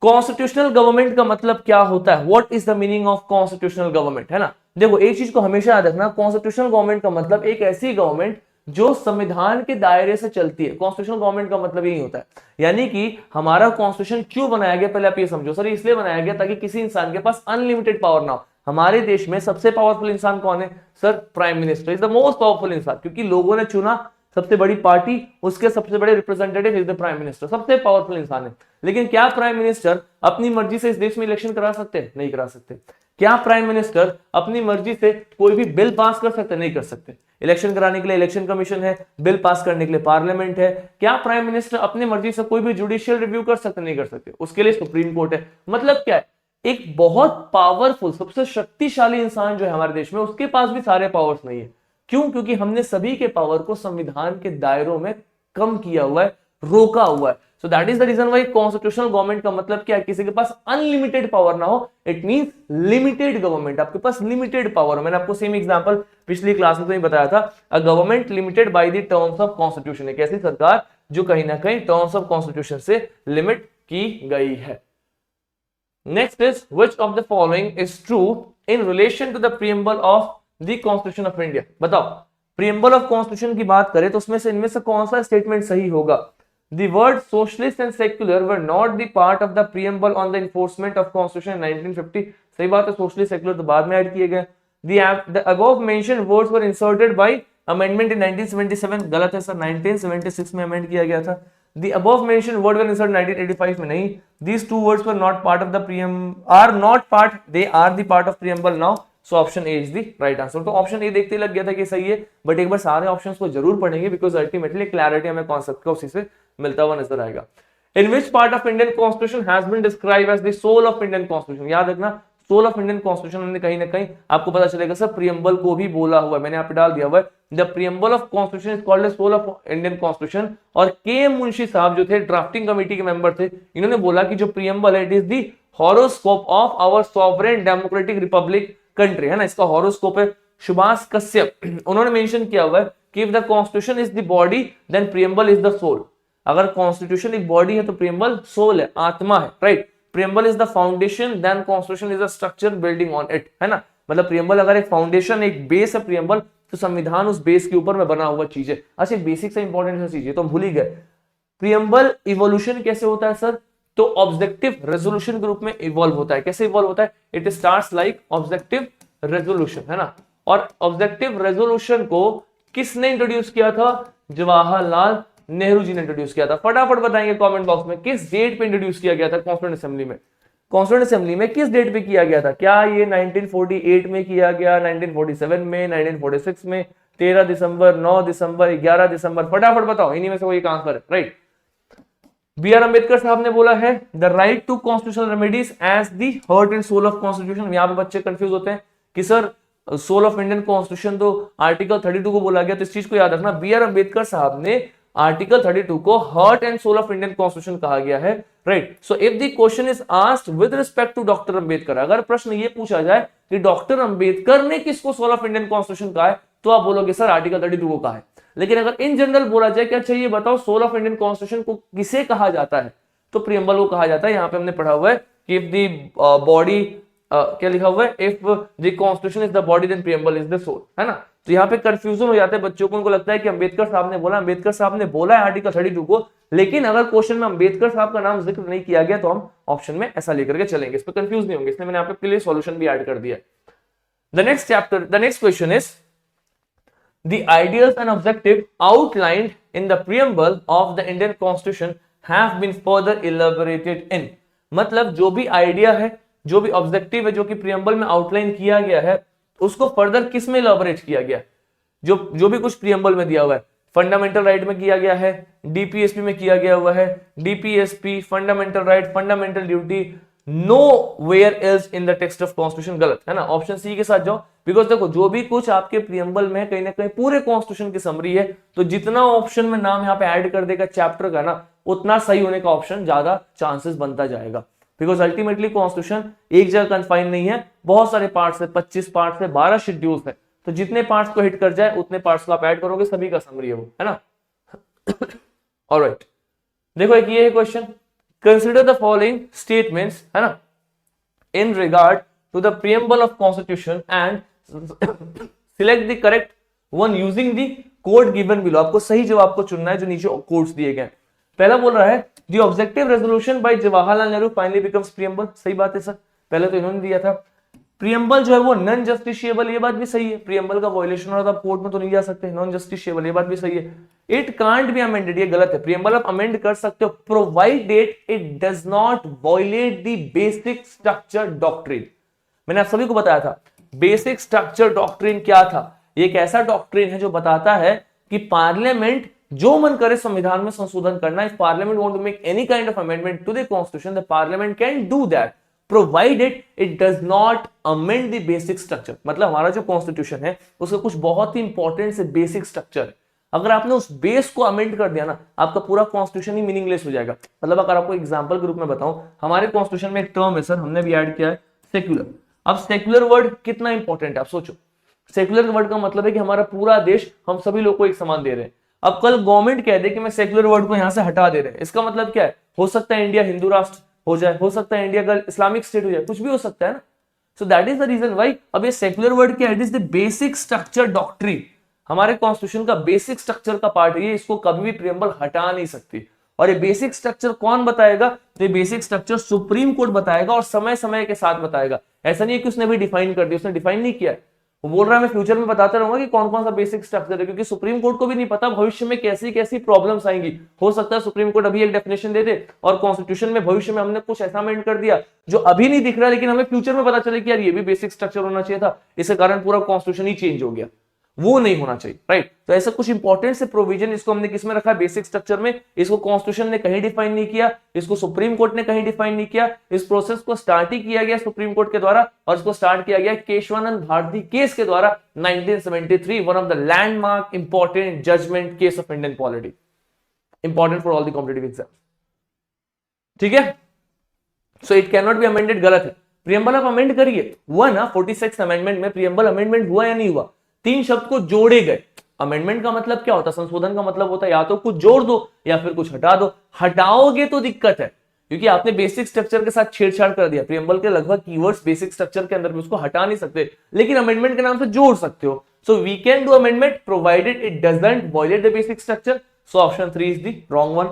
कॉन्स्टिट्यूशनल गवर्नमेंट का मतलब क्या होता है, what is the meaning of constitutional government, है ना। देखो एक चीज को हमेशा याद रखना, कॉन्स्टिट्यूशनल गवर्नमेंट का मतलब एक ऐसी गवर्नमेंट जो संविधान के दायरे से चलती है। कॉन्स्टिट्यूशनल गवर्नमेंट का मतलब यही होता है, यानी कि हमारा कॉन्स्टिट्यूशन क्यों बनाया गया, पहले आप ये समझो सर, इसलिए बनाया गया ताकि किसी इंसान के पास अनलिमिटेड पावर ना हो। हमारे देश में सबसे पावरफुल इंसान कौन है sir, prime minister is the most powerful इंसान, क्योंकि लोगों ने चुना सबसे बड़ी पार्टी, उसके सबसे बड़े representative is the prime minister, सबसे पावरफुल इंसान है। लेकिन क्या प्राइम मिनिस्टर अपनी मर्जी से इस देश में इलेक्शन करा सकते हैं, नहीं करा सकते। क्या प्राइम मिनिस्टर अपनी मर्जी से कोई भी बिल पास कर सकते, नहीं कर सकते। इलेक्शन कराने के लिए इलेक्शन कमीशन है, बिल पास करने के लिए पार्लियामेंट है। क्या प्राइम मिनिस्टर अपनी मर्जी से कोई भी जुडिशियल रिव्यू कर सकते, नहीं कर सकते, उसके लिए सुप्रीम कोर्ट है। मतलब क्या है, एक बहुत पावरफुल सबसे शक्तिशाली इंसान जो है हमारे देश में, उसके पास भी सारे पावर्स नहीं है। क्यों, क्योंकि हमने सभी के पावर को संविधान के दायरों में कम किया हुआ है, रोका हुआ है। So that is the reason why constitutional government का मतलब क्या है, किसी के पास अनलिमिटेड पावर ना हो, इट मींस लिमिटेड गवर्नमेंट, आपके पास लिमिटेड पावर हो। मैंने आपको सेम एग्जांपल पिछली क्लास में बताया था, a government limited by the terms of constitution, एक ऐसी सरकार जो कहीं ना कहीं टर्म्स ऑफ कॉन्स्टिट्यूशन से लिमिट की गई है। Next is which of the following is true in relation to the preamble of the constitution of India. बताओ, प्रीएम्बल ऑफ कॉन्स्टिट्यूशन की बात करें तो उसमें से इनमें से कौन सा स्टेटमेंट सही होगा। The word socialist and secular were not the part of the preamble on the enforcement of Constitution in 1950. सही बात है, socialist secular तो बाद में ऐड किए गए। The above mentioned words were inserted by amendment in 1977. गलत है सर, 1976 में अमेंड किया गया था। The above mentioned word were inserted 1985 में नहीं। These two words were not part of the are not part, they are the part of preamble now. So option A is the right answer. तो ऑप्शन ए देखते लग गया था कि सही है, बट एक बार सारे ऑप्शंस को जरूर पढ़ेंगे, बिकॉज अल्टीमेटली क्लैरिटी हमें कॉन्सेप्ट का उसी से मिलता हुआ नजर आएगा। In which part of Indian constitution has been describe as the soul of Indian constitution. याद रखना, सोल ऑफ इंडियन कॉन्स्टिट्यूशन हमने कहीं ना कहीं आपको पता चलेगा सर प्रीएम्बल को भी बोला हुआ है, मैंने यहाँ पे डाल दिया हुआ है, the preamble of constitution is called soul of Indian constitution. और के एम मुंशी साहब जो थे ड्राफ्टिंग कमेटी के मेंबर थे, इन्होंने बोला कि जो प्रीएम्बल है it is the horoscope of our sovereign democratic republic country, है ना, इसका हॉरोस्कोप है। सुभाष कश्यप उन्होंने मेंशन किया हुआ है कि if the constitution is the body then preamble is the soul. अगर कॉन्स्टिट्यूशन एक बॉडी है तो प्रीएम्बल सोल है, आत्मा है, right. Preamble is the foundation then constitution is a structure building on it, है ना। मतलब प्रीएम्बल अगर एक फाउंडेशन, एक बेस है प्रीएम्बल, तो संविधान उस बेस के ऊपर में बना हुआ चीज है। अच्छा, बेसिक से इंपॉर्टेंट चीज है तो हम भूल ही गए। प्रीएम्बल इवोल्यूशन कैसे होता है सर, तो ऑब्जेक्टिव रेजोल्यूशन के रूप में इवॉल्व होता है। कैसे इवॉल्व होता है, it starts like objective resolution, है ना। और ऑब्जेक्टिव रेजोल्यूशन को किसने इंट्रोड्यूस किया था, जवाहरलाल नेहरू जी ने इंट्रोड्यूस किया था। फटाफट बताएंगे कमेंट बॉक्स में किस डेट पे इंट्रोड्यूस किया गया था कॉन्स्टिट्यूएंट असेंबली में। कॉन्स्टिट्यूएंट असेंबली में किस डेट पे किया गया था, क्या ये 1948 में किया गया, 1947 में, 1946 में, 13 दिसंबर, 9 दिसंबर, 11 दिसंबर, फटाफट बताओ, इन्हीं में से कोई एक आंसर है, राइट। बी आर अम्बेडकर साहब ने बोला है the right to constitutional remedies as the heart and soul of constitution. यहाँ पे बच्चे कंफ्यूज होते हैं कि sir soul of Indian constitution तो आर्टिकल 32 को बोला गया, तो इस चीज को याद रखना, बी आर अम्बेडकर साहब ने आर्टिकल 32 को heart and soul of Indian constitution कहा गया है, right. So if the question is asked with respect to doctor Ambedkar, अगर प्रश्न ये पूछा जाए कि डॉक्टर अम्बेडकर ने किसको सोल ऑफ इंडियन कॉन्स्टिट्यूशन कहा है, तो आप बोलोगे सर आर्टिकल 32 को कहा है। लेकिन अगर इन जनरल बोला जाए कि अच्छा ये बताओ सोल ऑफ इंडियन कॉन्स्टिट्यूशन को किसे कहा जाता है, तो प्रीएम्बल को कहा जाता है। यहाँ पे हमने पढ़ा हुआ है कि इफ द बॉडी, क्या लिखा हुआ है, if the constitution is the body then preamble is the soul, है ना। तो यहाँ पे कंफ्यूजन हो जाता है बच्चों को, उनको लगता है कि अम्बेडकर साहब ने बोला, अम्बेडकर साहब ने बोला है आर्टिकल 32 को, लेकिन अगर क्वेश्चन में अम्बेडकर साहब का नाम जिक्र नहीं किया गया तो हम ऑप्शन में ऐसा लेकर के चलेंगे, इस पर कंफ्यूज नहीं होंगे, इसलिए मैंने यहाँ पे लिए सॉल्यूशन भी ऐड कर दिया। The next chapter, the next question is the ideals and objective outlined in the preamble of the Indian Constitution have been further elaborated in। मतलब जो भी आइडिया है, जो भी ऑब्जेक्टिव है, जो कि प्रियम्बल में आउटलाइन किया गया है, उसको फर्दर किस में इलाबोरेट किया गया, जो भी कुछ प्रियम्बल में दिया हुआ है। फंडामेंटल राइट में किया गया है, डीपीएसपी में किया गया हुआ है, DPSP, fundamental right, fundamental duty, nowhere else in the text of constitution, गलत, है ना। ऑप्शन सी के साथ जाओ, बिकॉज देखो जो भी कुछ आपके प्रियम्बल में कहीं ना कहीं पूरे कॉन्स्टिट्यूशन की समरी है, तो जितना ऑप्शन में नाम यहाँ पे ऐड कर देगा चैप्टर का ना, उतना सही होने का ऑप्शन ज्यादा चांसेस बनता जाएगा। बिकॉज अल्टीमेटली कॉन्स्टिट्यूशन एक जगह कन्फाइन नहीं है, बहुत सारे पार्ट्स है, 25 पार्ट्स है, 12 शेड्यूल्स है, तो जितने पार्ट्स को हिट कर जाए उतने पार्ट्स को आप ऐड करोगे, सभी का समरी है वो, है ना। ऑलराइट, देखो एक ये है question, consider the following statements, है ना, in regard to the preamble of constitution and select the correct one using the code given below. आपको सही जवाब को चुनना है जो नीचे कोड्स दिए गए। पहला बोल रहा है the objective resolution bye Jawaharlal Nehru finally becomes preamble. सही बात है सर, पहले तो इन्होंने दिया था। प्रीएम्बल जो है वो नॉन जस्टिशिएबल, ये बात भी सही है। प्रीएम्बल का वायलेशन हो रहा था, कोर्ट में तो नहीं जा सकते, नॉन जस्टिशिएबल, ये बात भी सही है। इट कांट बी अमेंडेड, ये गलत है। प्रीएम्बल आप अमेंड कर सकते हो provided it does not violet the basic structure doctrine. मैंने आप सभी को बताया था बेसिक स्ट्रक्चर डॉक्ट्रिन क्या था। ये एक ऐसा डॉक्ट्रिन है जो बताता है कि पार्लियामेंट जो मन करे संविधान में संशोधन करना, if parliament want to make any kind of amendment to the constitution the parliament can do that provided it does not amend the basic structure. मतलब हमारा जो कॉन्स्टिट्यूशन है उसका कुछ बहुत ही इंपॉर्टेंट से बेसिक स्ट्रक्चर है, अगर आपने उस बेस को अमेंड कर दिया ना, आपका पूरा कॉन्स्टिट्यूशन ही मीनिंगलेस हो जाएगा। मतलब अगर आपको एग्जांपल के रूप में बताऊं, हमारे कॉन्स्टिट्यूशन में एक टर्म है सर, हमने भी ऐड किया है सेक्युलर। अब सेक्युलर वर्ड कितना इंपॉर्टेंट है आप सोचो। सेक्युलर वर्ड का मतलब है कि हमारा पूरा देश हम सभी लोग को एक समान दे रहे हैं। अब कल गवर्नमेंट कह दे कि मैं सेक्युलर वर्ड को यहां से हटा दे रहे हैं, इसका मतलब क्या है? हो सकता है इंडिया हिंदू राष्ट्र हो जाए, हो सकता है इंडिया का इस्लामिक स्टेट हो जाए, कुछ भी हो सकता है ना। So that is the reason why अब ये सेक्युलर वर्ड क्या है? It is the basic structure doctrine, हमारे कॉन्स्टिट्यूशन का बेसिक स्ट्रक्चर का पार्ट है ये, इसको कभी भी प्रीएम्बल हटा नहीं सकती। और ये बेसिक स्ट्रक्चर कौन बताएगा? तो ये बेसिक स्ट्रक्चर सुप्रीम कोर्ट बताएगा और समय समय के साथ बताएगा। ऐसा नहीं है कि उसने भी डिफाइन कर दिया, उसने डिफाइन नहीं किया, वो बोल रहा है मैं फ्यूचर में बताता रहूंगा कि कौन कौन सा बेसिक स्ट्रक्चर है, क्योंकि सुप्रीम कोर्ट को भी नहीं पता भविष्य में कैसी कैसी प्रॉब्लम्स आएंगी। हो सकता है सुप्रीम कोर्ट अभी एक डेफिनेशन दे दे और कॉन्स्टिट्यूशन में भविष्य में हमने कुछ ऐसा अमेंड कर दिया जो अभी नहीं दिख रहा, लेकिन हमें फ्यूचर में पता चले कि यार ये भी बेसिक स्ट्रक्चर होना चाहिए था, इसके कारण पूरा कॉन्स्टिट्यूशन ही चेंज हो गया। वो नहीं होना चाहिए, राइट। तो ऐसा कुछ इंपॉर्टेंट से प्रोविजन इसको हमने किसमें रखा है? बेसिक स्ट्रक्चर में। इसको कॉन्स्टिट्यूशन ने कहीं डिफाइन नहीं किया, इसको सुप्रीम कोर्ट ने कहीं डिफाइन नहीं किया। इस प्रोसेस को स्टार्ट ही किया गया सुप्रीम कोर्ट के द्वारा, और इसको स्टार्ट किया गया केशवानंद भारती केस के द्वारा 1973, one of the landmark important judgement case of Indian polity, important for all the competitive exam. ठीक है, so it can not be amended, गलत है। प्रीएम्बल आप अमेंड करिए, हुआ ना 46 अमेंडमेंट में प्रीएम्बल अमेंडमेंट हुआ या नहीं हुआ? 3 शब्द को जोड़े गए। अमेंडमेंट का मतलब क्या होता है? संशोधन का मतलब होता है या तो कुछ जोड़ दो या फिर कुछ हटा दो। हटाओगे तो दिक्कत है, क्योंकि आपने बेसिक स्ट्रक्चर के साथ छेड़छाड़ कर दिया। प्रीएम्बल के लगभग कीवर्ड्स बेसिक स्ट्रक्चर के अंदर भी, उसको हटा नहीं सकते, लेकिन अमेंडमेंट के नाम से जोड़ सकते हो। So we can do amendment provided it doesn't violate the basic structure. So option 3 is the wrong one.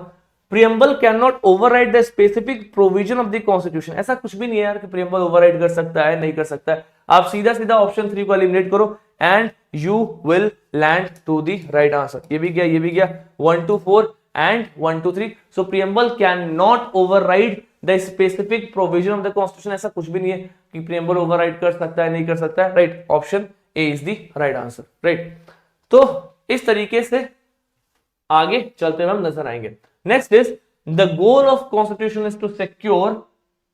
Preamble can not override the specific provision of the constitution. ऐसा कुछ भी नहीं है यार कि प्रीएम्बल ओवरराइड कर सकता है, नहीं कर सकता है। आप सीधा सीधा ऑप्शन 3 को एलिमिनेट करो and you will land to the right answer। ये भी गया, ये भी गया, 1 2 4 and 1 2 3। so preamble cannot override the specific provision of the constitution। ऐसा कुछ भी नहीं है कि preamble override कर सकता है, नहीं कर सकता है, right. Option A is the right answer, right. तो इस तरीके से आगे चलते हुए हम नजर आएंगे। Next is the goal of constitution is to secure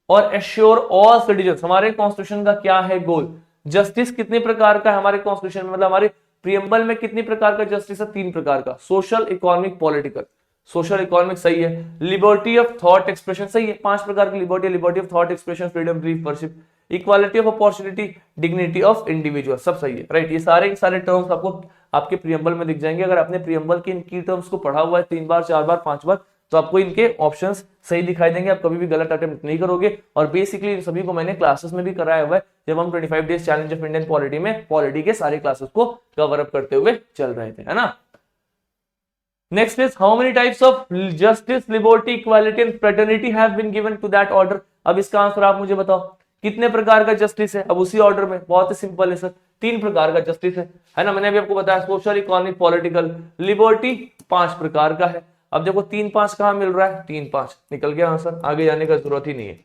और एश्योर ऑल सिटीजन। हमारे कॉन्स्टिट्यूशन का क्या है गोल? जस्टिस कितने प्रकार का है हमारे कॉन्स्टिट्यूशन में? मतलब हमारे प्रीएम्बल में कितने प्रकार का जस्टिस है? 3 प्रकार का, social, economic, political. Social economic सही है, लिबर्टी ऑफ थॉट एक्सप्रेशन सही है, 5 प्रकार की liberty, liberty of thought expression, freedom, belief, worship, equality of opportunity, dignity of individual, सब सही है, राइट। ये सारे टर्म्स आपको आपके प्रीएम्बल में दिख जाएंगे। अगर आपने प्रीएम्बल के इन की टर्म्स को पढ़ा हुआ है 3 बार, 4 बार, 5 बार, तो आपको इनके ऑप्शंस सही दिखाई देंगे, आप कभी भी गलत अटेम्प्ट नहीं करोगे। और बेसिकली सभी को मैंने क्लासेस में भी कराया हुआ है, जब हम 25 days challenge of Indian polity में पॉलिटी के सारे क्लासेस को कवर अप करते हुए चल रहे थे, है ना। Next is how many types of justice, liberty, equality and fraternity have been given to that order. अब इसका आंसर आप मुझे बताओ, कितने प्रकार का जस्टिस है? अब उसी ऑर्डर में, बहुत ही सिंपल है सर, 3 प्रकार का जस्टिस है ना। मैंने अभी आपको बताया सोशल, इकोनॉमिक, पॉलिटिकल। लिबर्टी 5 प्रकार का है। अब देखो 3 5 कहां मिल रहा है? 3 5 निकल गया आंसर, आगे जाने का जरूरत ही नहीं है।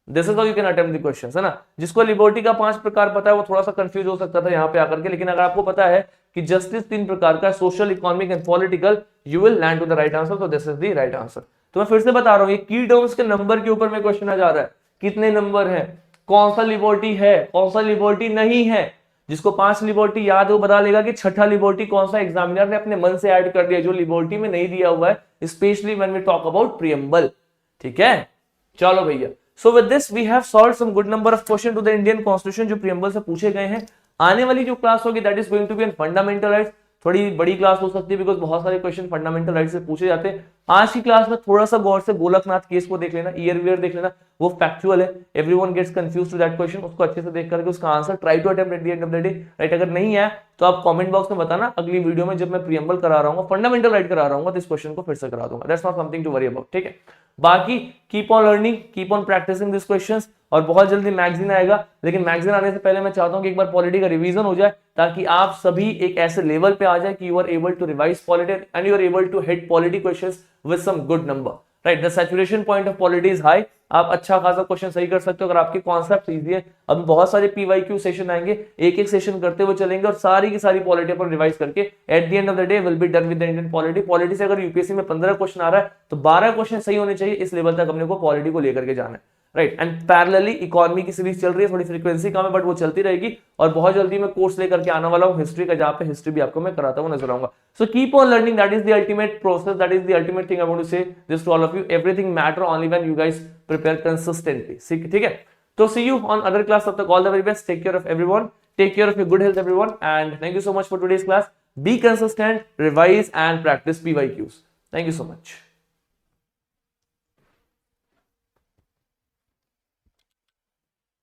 This is how you can attempt the questions, है ना। जिसको लिबर्टी का 5 प्रकार पता है वो थोड़ा सा कंफ्यूज हो सकता था यहाँ पे आकर के, लेकिन अगर आपको पता है कि जस्टिस 3 प्रकार का, social, economic and political, you will land to the right answer. So this is the right answer. तो मैं फिर से बता रहा हूँ, ये की टर्म्स के नंबर के ऊपर में क्वेश्चन आ जा रहा है, कितने नंबर है, कौन सा लिबर्टी है, कौन सा लिबर्टी नहीं है। जिसको 5 लिबर्टी याद है वो बता लेगा कि छठा लिबर्टी कौन सा एग्जामिनर ने अपने मन से ऐड कर दिया, जो लिबर्टी में नहीं दिया हुआ है, specially when we talk about preamble. ठीक है, चलो भैया। So with this we have solved some good number of question to the Indian constitution जो प्रीएम्बल से पूछे गए हैं। आने वाली जो क्लास होगी that is going to be on fundamental rights. थोड़ी बड़ी क्लास हो सकती है बिकॉज बहुत सारे क्वेश्चन फंडामेंटल राइट से पूछे जाते हैं। आज की क्लास में थोड़ा सा गौर से गोलकनाथ केस को देख लेना, ईयर वियर देख लेना, वो फैक्चुअल है, everyone gets confused to that question, उसको अच्छे से देख करके उसका answer try to attempt at the end of the day, right. अगर नहीं है तो आप कमेंट बॉक्स में बताना, अगली वीडियो में जब मैं प्रीएम्बल करा रहा हूँ, फंडामेंटल राइट करा रहा हूँ, तो इस क्वेश्चन को फिर से करा दूंगा। That's not something to worry about, ठीक है। बाकी keep on learning, keep on practicing this questions, और बहुत जल्दी मैगजीन आएगा। लेकिन मैगजीन आने से पहले मैं चाहता हूं कि एक बार पॉलिटी का रिवीजन हो जाए, ताकि आप सभी एक ऐसे लेवल पे आ जाए कि you are able to revise polity and you are able to hit polity questions with some good number, right. The saturation point of polity is high, आप अच्छा खासा क्वेश्चन सही कर सकते हो अगर आपके कॉन्सेप्ट इजी है। अब बहुत सारे पीवाईक्यू सेशन आएंगे, एक एक सेशन करते हुए चलेंगे और सारी की सारी पॉलिटी पर रिवाइज करके eight the end of the day will be done with the Indian polity. Polity से अगर यूपीएससी में 15 क्वेश्चन आ रहा है तो 12 क्वेश्चन सही होने चाहिए, इस लेवल तक अपने को पॉलिटी को लेकर के जाना है, राइट। एंड पैरेलली इकोनॉमी की सीरीज चल रही है, थोड़ी फ्रीक्वेंसी कम है बट वो चलती रहेगी, और बहुत जल्दी मैं कोर्स लेकर के आने वाला हूं हिस्ट्री का, जहां पे हिस्ट्री भी आपको मैं कराता हुआ नजर आऊंगा। So keep on learning, that is the ultimate process, that is the ultimate thing I want to say this to all of you. Everything matter only when you guys prepare consistently, ठीक है। तो see you on other class, तब तक all the very best, take care of everyone, take care of your good health everyone, and thank you so much for today's class. Be consistent, revise and practice PYQs. Thank you so much.